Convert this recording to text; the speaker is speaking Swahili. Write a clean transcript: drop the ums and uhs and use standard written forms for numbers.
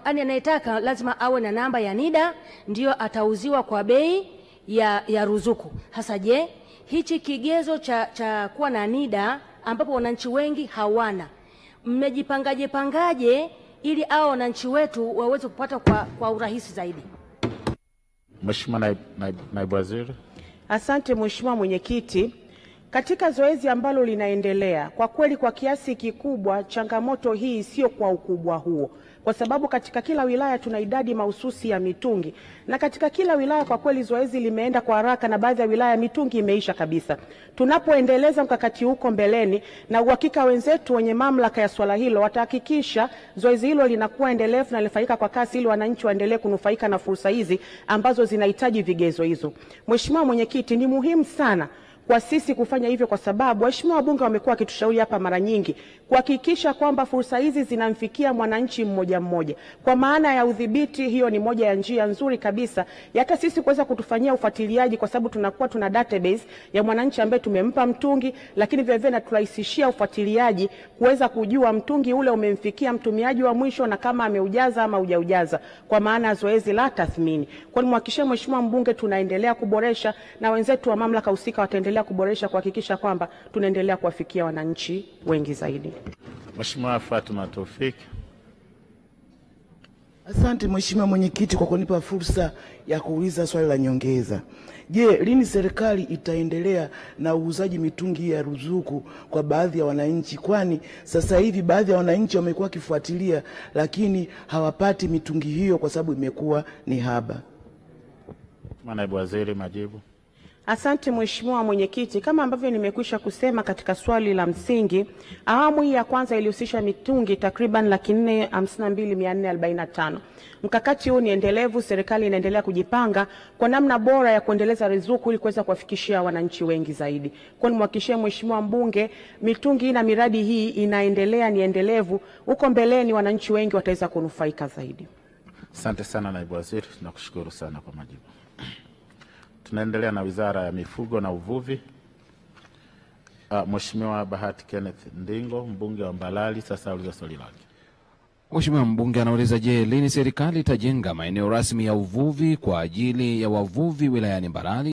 anayetaka lazima awe na namba ya NIDA ndio atauziwa kwa bei ya ruzuku. Hasa je, hichi kigezo cha kuwa na NIDA ambapo wananchi wengi hawana, mmejipangaje ili hao wananchi wetu waweze kupata kwa urahisi zaidi? Mheshimiwa Naibu Waziri. Asante Mheshimiwa Mwenyekiti. Katika zoezi ambalo linaendelea, kwa kweli kwa kiasi kikubwa changamoto hii sio kwa ukubwa huo, kwa sababu katika kila wilaya tuna idadi mahususi ya mitungi, na katika kila wilaya kwa kweli zoezi limeenda kwa haraka, na baadhi ya wilaya mitungi imeisha kabisa. Tunapoendeleza mkakati huko mbeleni, na uhakika wenzetu wenye mamlaka ya swala hilo watahakikisha zoezi hilo linakuwa endelevu na lifanyika kwa kasi, ili wananchi waendelee kunufaika na fursa hizi ambazo zinahitaji vigezo hizo. Mheshimiwa Mwenyekiti, ni muhimu sana kwa sisi kufanya hivyo, kwa sababu waheshimiwa wabunge wamekuwa wakitushauri hapa mara nyingi kuhakikisha kwamba fursa hizi zinamfikia mwananchi mmoja mmoja. Kwa maana ya udhibiti, hiyo ni moja ya njia nzuri kabisa hata sisi kuweza kutufanyia ufuatiliaji, kwa sababu tunakuwa tuna database ya mwananchi ambaye tumempa mtungi, lakini vile vile naturahisishia ufuatiliaji kuweza kujua mtungi ule umemfikia mtumiaji wa mwisho na kama ameujaza ama hujaujaza, kwa maana zoezi la tathmini. Kwa nimhakikishie mheshimiwa mbunge tunaendelea kuboresha, na wenzetu wa mamlaka husika wataendelea kuboresha kuhakikisha kwamba tunaendelea kuwafikia wananchi wengi zaidi. Mheshimiwa Fatuma Taufik. Asante Mheshimiwa Mwenyekiti kwa kunipa fursa ya kuuliza swali la nyongeza. Je, lini serikali itaendelea na uuzaji mitungi ya ruzuku kwa baadhi ya wananchi? Kwani sasa hivi baadhi ya wananchi wamekuwa wakifuatilia lakini hawapati mitungi hiyo kwa sababu imekuwa ni haba. Naibu Waziri, majibu. Asante Mheshimiwa Mwenyekiti, kama ambavyo nimekwisha kusema katika swali la msingi, awamu hii ya kwanza ilihusisha mitungi takriban 452,445. Mkakati huu ni endelevu, serikali inaendelea kujipanga kwa namna bora ya kuendeleza ruzuku ili kuweza kuwafikishia wananchi wengi zaidi. Kwa nimhakikishie mheshimiwa mbunge, mitungi na miradi hii inaendelea, ni endelevu. Huko mbeleni wananchi wengi wataweza kunufaika zaidi. Asante sana Naibu Waziri, nakushukuru sana kwa majibu. Tunaendelea na Wizara ya Mifugo na Uvuvi. Mheshimiwa Bahati Kenneth Ndingo, mbunge wa Mbalali, sasa uliza swali lake. Mheshimiwa mbunge anauliza, je, lini serikali itajenga maeneo rasmi ya uvuvi kwa ajili ya wavuvi wilayani Mbalali?